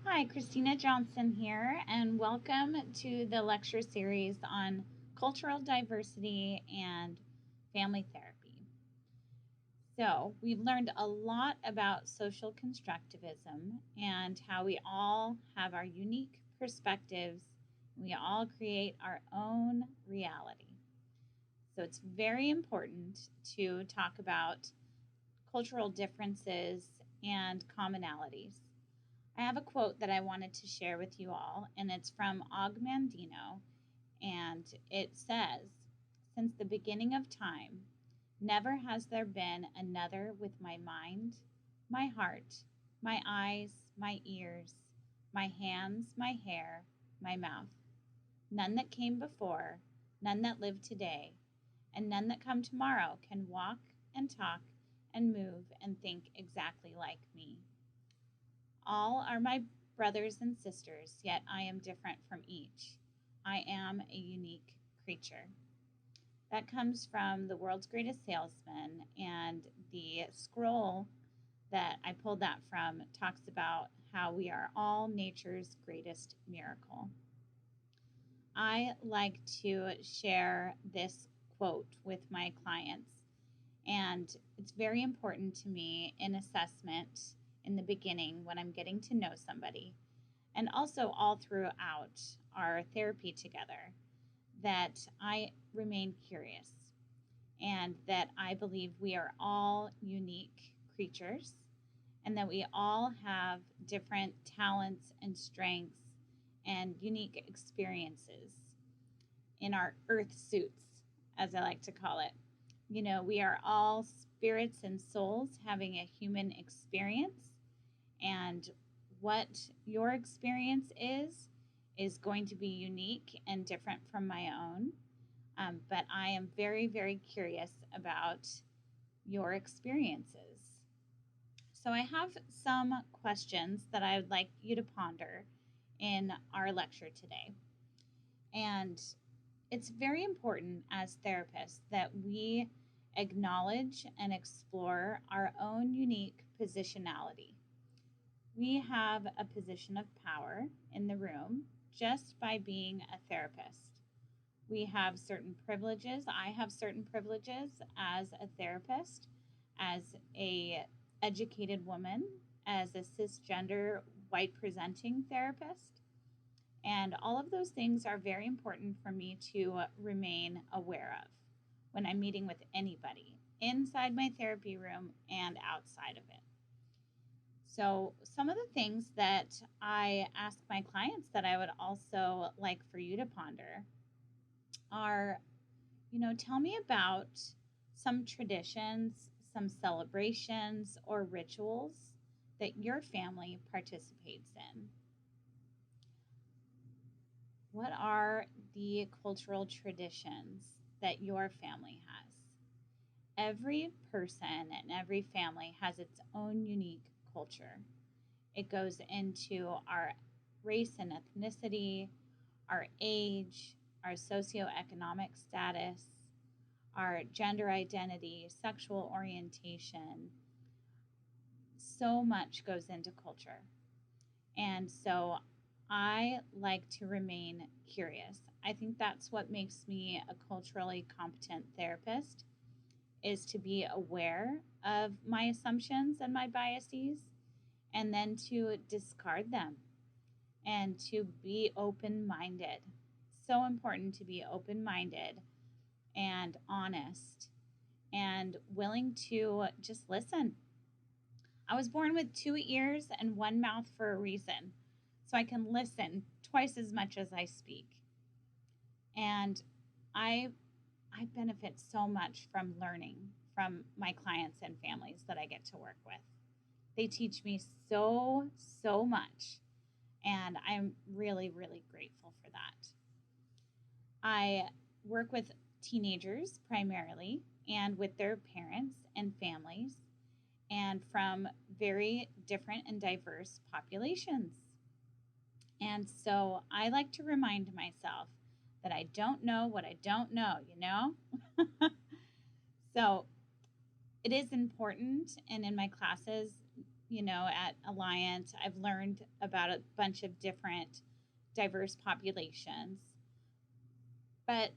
Hi, Christina Johnson here, and welcome to the lecture series on cultural diversity and family therapy. So, we've learned a lot about social constructivism and how we all have our unique perspectives. We all create our own reality. So, it's very important to talk about cultural differences and commonalities. I have a quote that I wanted to share with you all, and it's from Og Mandino, and it says, "Since the beginning of time, never has there been another with my mind, my heart, my eyes, my ears, my hands, my hair, my mouth. None that came before, none that live today, and none that come tomorrow can walk and talk and move and think exactly like me. All are my brothers and sisters, yet I am different from each. I am a unique creature." That comes from The World's Greatest Salesman, and the scroll that I pulled that from talks about how we are all nature's greatest miracle. I like to share this quote with my clients, and it's very important to me in assessment in the beginning when I'm getting to know somebody, and also all throughout our therapy together, that I remain curious and that I believe we are all unique creatures and that we all have different talents and strengths and unique experiences in our earth suits, as I like to call it. You know, we are all spirits and souls having a human experience, and what your experience is going to be unique and different from my own. But I am very, very curious about your experiences. So I have some questions that I would like you to ponder in our lecture today. And it's very important as therapists that we acknowledge and explore our own unique positionality. We have a position of power in the room just by being a therapist. We have certain privileges. I have certain privileges as a therapist, as a educated woman, as a cisgender white presenting therapist. And all of those things are very important for me to remain aware of when I'm meeting with anybody inside my therapy room and outside of it. So some of the things that I ask my clients that I would also like for you to ponder are, tell me about some traditions, some celebrations, or rituals that your family participates in. What are the cultural traditions that your family has? Every person and every family has its own unique culture. It goes into our race and ethnicity, our age, our socioeconomic status, our gender identity, sexual orientation. So much goes into culture. And so I like to remain curious. I think that's what makes me a culturally competent therapist, is to be aware of my assumptions and my biases, and then to discard them and to be open-minded. So important to be open-minded and honest and willing to just listen. I was born with 2 ears and 1 mouth for a reason, so I can listen twice as much as I speak. And I benefit so much from learning from my clients and families that I get to work with. They teach me so much, and I'm really, really grateful for that. I work with teenagers primarily and with their parents and families, and from very different and diverse populations. And so I like to remind myself that I don't know what I don't know, So it is important, and in my classes, at Alliant, I've learned about a bunch of different diverse populations. But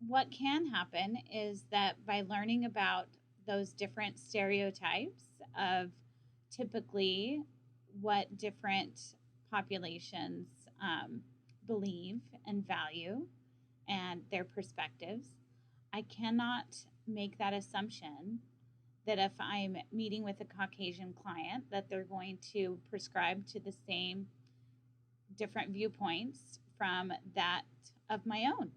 what can happen is that by learning about those different stereotypes of typically what different populations believe and value and their perspectives, I cannot make that assumption that if I'm meeting with a Caucasian client that they're going to prescribe to the same different viewpoints from that of my own.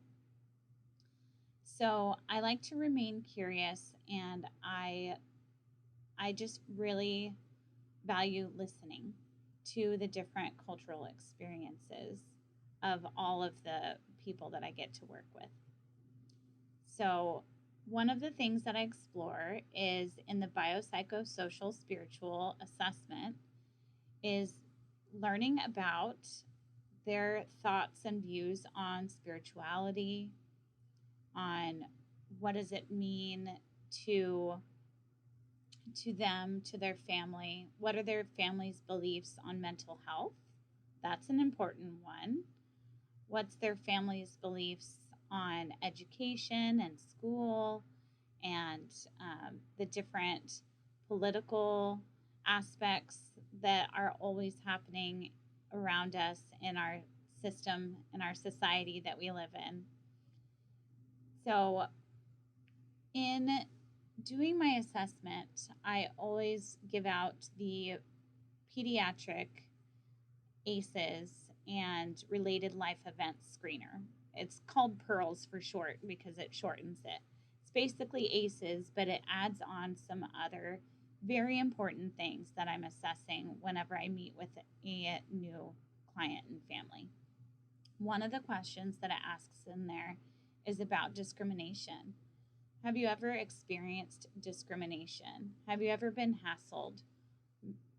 So I like to remain curious, and I just really value listening to the different cultural experiences of all of the people that I get to work with. So one of the things that I explore is in the biopsychosocial spiritual assessment is learning about their thoughts and views on spirituality, on what does it mean to them, to their family, what are their family's beliefs on mental health? That's an important one. What's their family's beliefs on education and school and the different political aspects that are always happening around us in our system, in our society that we live in. So in doing my assessment, I always give out the pediatric ACEs and related life events screener. It's called PEARLS for short because it shortens it. It's basically ACEs, but it adds on some other very important things that I'm assessing whenever I meet with a new client and family. One of the questions that it asks in there is about discrimination. Have you ever experienced discrimination? Have you ever been hassled,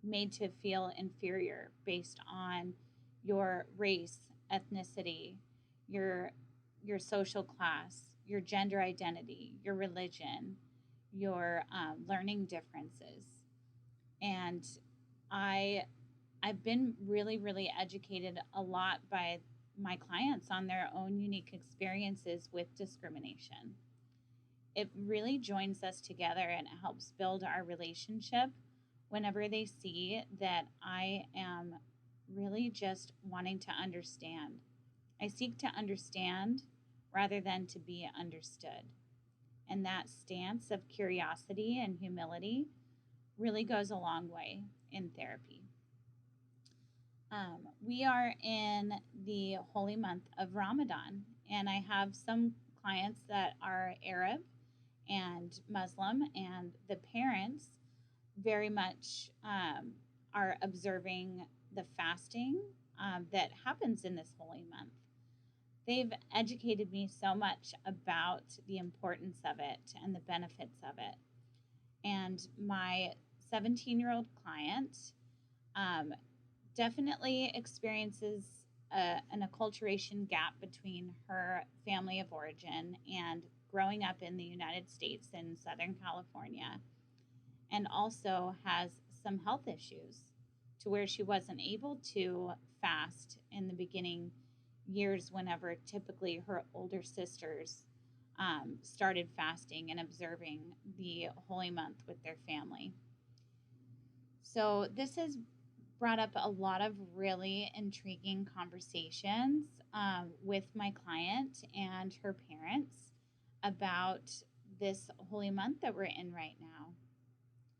made to feel inferior based on your race, ethnicity, your social class, your gender identity, your religion, your learning differences? And I've been really, really educated a lot by my clients on their own unique experiences with discrimination. It really joins us together and it helps build our relationship whenever they see that I am really just wanting to understand. I seek to understand rather than to be understood. And that stance of curiosity and humility really goes a long way in therapy. We are in the holy month of Ramadan, and I have some clients that are Arab and Muslim, and the parents very much are observing the fasting that happens in this holy month. They've educated me so much about the importance of it and the benefits of it. And my 17-year-old client definitely experiences an acculturation gap between her family of origin and growing up in the United States in Southern California, and also has some health issues to where she wasn't able to fast in the beginning years whenever typically her older sisters started fasting and observing the holy month with their family. So this has brought up a lot of really intriguing conversations with my client and her parents about this holy month that we're in right now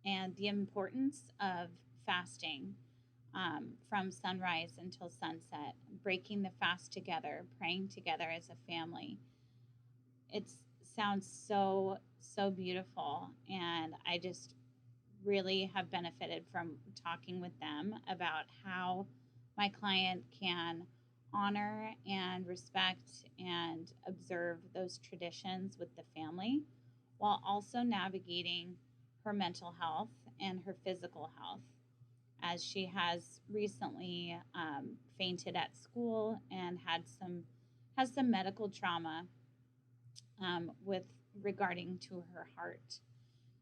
and the importance of fasting from sunrise until sunset, breaking the fast together, praying together as a family. It sounds so, so beautiful, and I just really have benefited from talking with them about how my client can honor and respect and observe those traditions with the family while also navigating her mental health and her physical health, as she has recently fainted at school and has some medical trauma with regarding to her heart.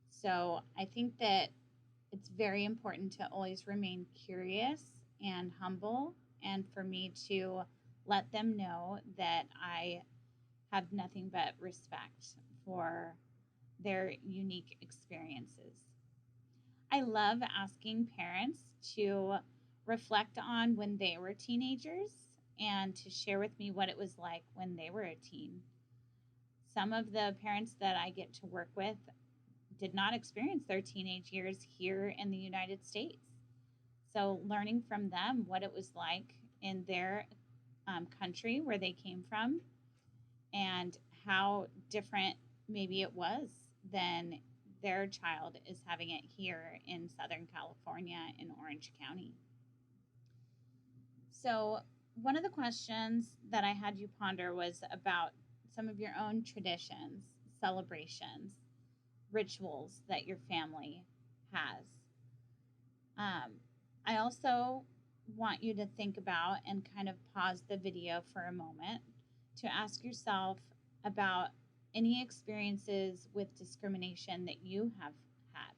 So I think that it's very important to always remain curious and humble, and for me to let them know that I have nothing but respect for their unique experiences. I love asking parents to reflect on when they were teenagers and to share with me what it was like when they were a teen. Some of the parents that I get to work with did not experience their teenage years here in the United States. So, learning from them what it was like in their country where they came from and how different maybe it was than their child is having it here in Southern California in Orange County. So, one of the questions that I had you ponder was about some of your own traditions, celebrations, rituals that your family has. I also want you to think about and kind of pause the video for a moment to ask yourself about any experiences with discrimination that you have had.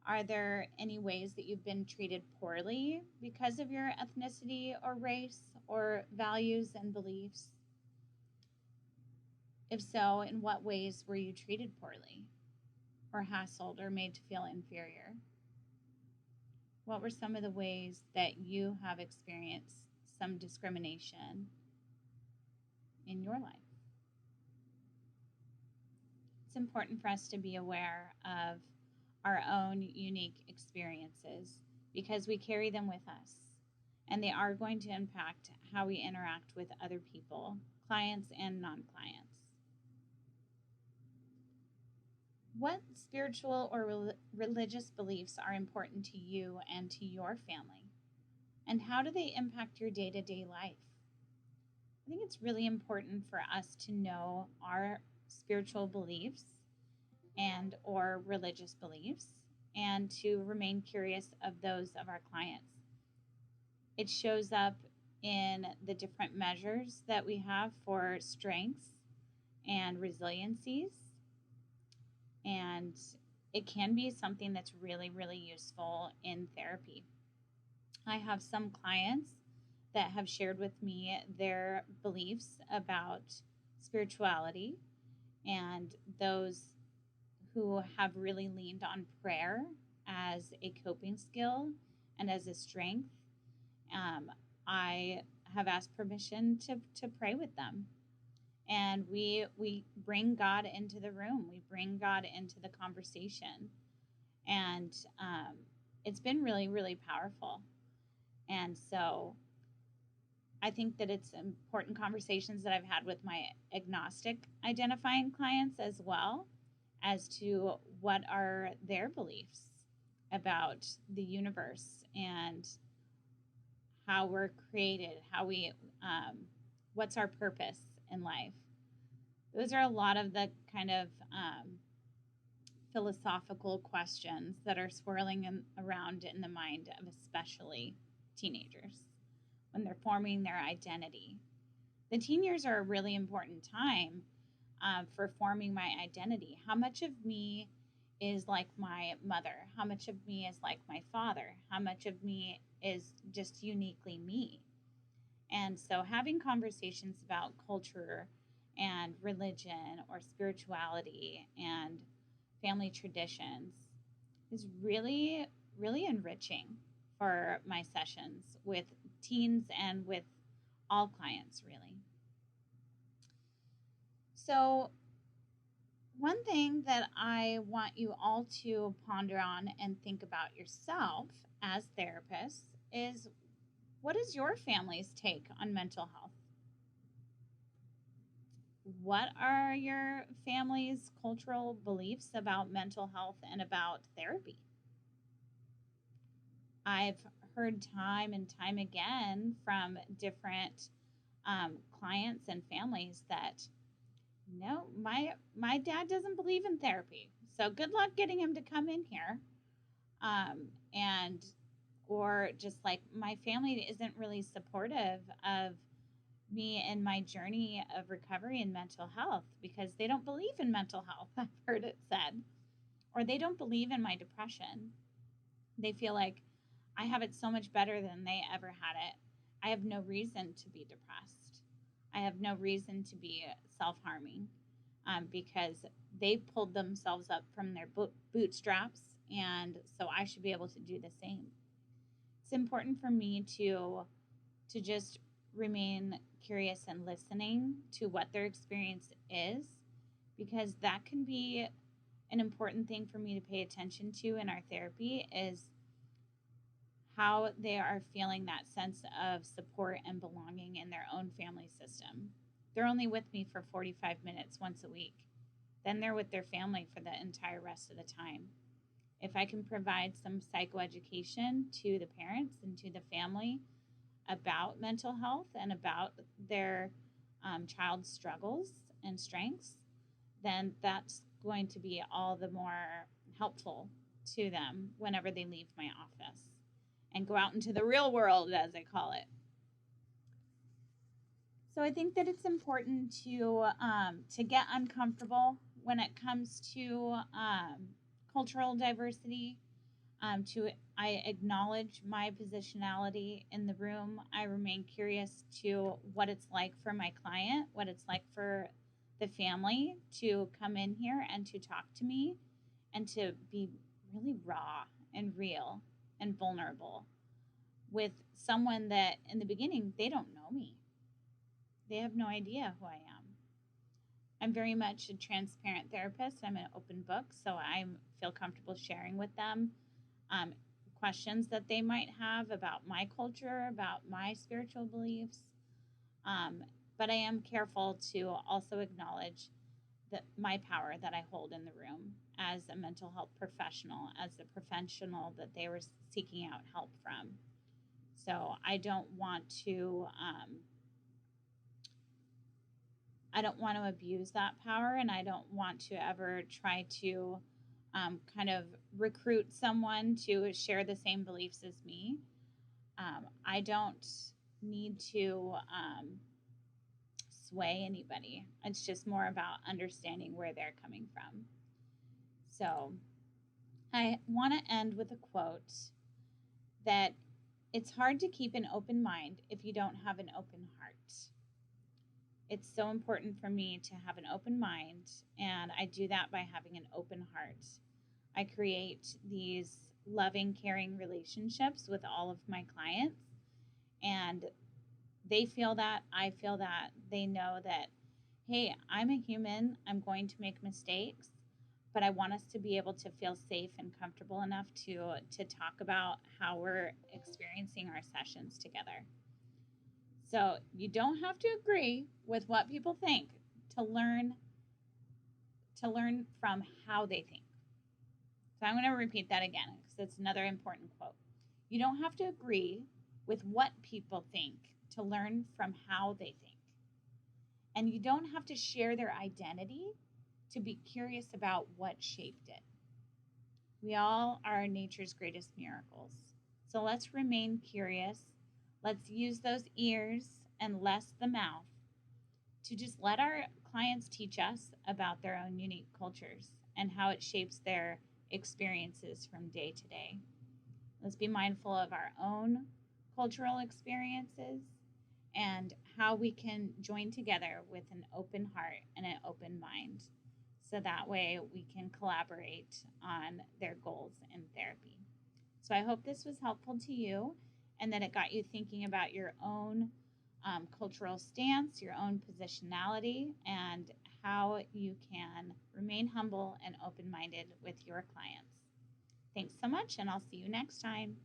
Are there any ways that you've been treated poorly because of your ethnicity or race or values and beliefs? If so, in what ways were you treated poorly or hassled or made to feel inferior? What were some of the ways that you have experienced some discrimination in your life? It's important for us to be aware of our own unique experiences because we carry them with us, and they are going to impact how we interact with other people, clients and non-clients. What spiritual or religious beliefs are important to you and to your family? And how do they impact your day-to-day life? I think it's really important for us to know our spiritual beliefs and or religious beliefs and to remain curious of those of our clients. It shows up in the different measures that we have for strengths and resiliencies. And it can be something that's really, really useful in therapy. I have some clients that have shared with me their beliefs about spirituality, and those who have really leaned on prayer as a coping skill and as a strength. I have asked permission to pray with them. And we bring God into the room. We bring God into the conversation. And it's been really, really powerful. And so I think that it's important conversations that I've had with my agnostic identifying clients as well as to what are their beliefs about the universe and how we're created, how we, what's our purpose in life. Those are a lot of the kind of philosophical questions that are swirling around in the mind of especially teenagers when they're forming their identity. The teen years are a really important time for forming my identity. How much of me is like my mother? How much of me is like my father? How much of me is just uniquely me? And so having conversations about culture and religion or spirituality and family traditions is really, really enriching for my sessions with teens and with all clients, really. So one thing that I want you all to ponder on and think about yourself as therapists is, what is your family's take on mental health? What are your family's cultural beliefs about mental health and about therapy? I've heard time and time again from different clients and families that, no, my dad doesn't believe in therapy, so good luck getting him to come in here. Or just like, my family isn't really supportive of me in my journey of recovery and mental health because they don't believe in mental health, I've heard it said. or they don't believe in my depression. They feel like I have it so much better than they ever had it. I have no reason to be depressed. I have no reason to be self-harming because they pulled themselves up from their bootstraps, and so I should be able to do the same. It's important for me to just remain curious and listening to what their experience is, because that can be an important thing for me to pay attention to in our therapy, is how they are feeling that sense of support and belonging in their own family system. They're only with me for 45 minutes once a week. Then they're with their family for the entire rest of the time. If I can provide some psychoeducation to the parents and to the family about mental health and about their child's struggles and strengths, then that's going to be all the more helpful to them whenever they leave my office and go out into the real world, as I call it. So I think that it's important to get uncomfortable when it comes to cultural diversity. I acknowledge my positionality in the room. I remain curious to what it's like for my client, what it's like for the family to come in here and to talk to me and to be really raw and real and vulnerable with someone that in the beginning, they don't know me. They have no idea who I am. I'm very much a transparent therapist. I'm an open book, so I feel comfortable sharing with them questions that they might have about my culture, about my spiritual beliefs. But I am careful to also acknowledge that my power that I hold in the room as a mental health professional, as the professional that they were seeking out help from. So I don't want to abuse that power, and I don't want to ever try to kind of recruit someone to share the same beliefs as me. I don't need to sway anybody. It's just more about understanding where they're coming from. So I want to end with a quote that it's hard to keep an open mind if you don't have an open heart. It's so important for me to have an open mind, and I do that by having an open heart. I create these loving, caring relationships with all of my clients, and they feel that, I feel that, they know that, hey, I'm a human, I'm going to make mistakes, but I want us to be able to feel safe and comfortable enough to talk about how we're experiencing our sessions together. So you don't have to agree with what people think to learn from how they think. So I'm going to repeat that again because it's another important quote. You don't have to agree with what people think to learn from how they think. And you don't have to share their identity to be curious about what shaped it. We all are nature's greatest miracles. So let's remain curious. Let's use those ears and less the mouth to just let our clients teach us about their own unique cultures and how it shapes their experiences from day to day. Let's be mindful of our own cultural experiences and how we can join together with an open heart and an open mind. So that way we can collaborate on their goals in therapy. So I hope this was helpful to you and that it got you thinking about your own cultural stance, your own positionality, and how you can remain humble and open-minded with your clients. Thanks so much, and I'll see you next time.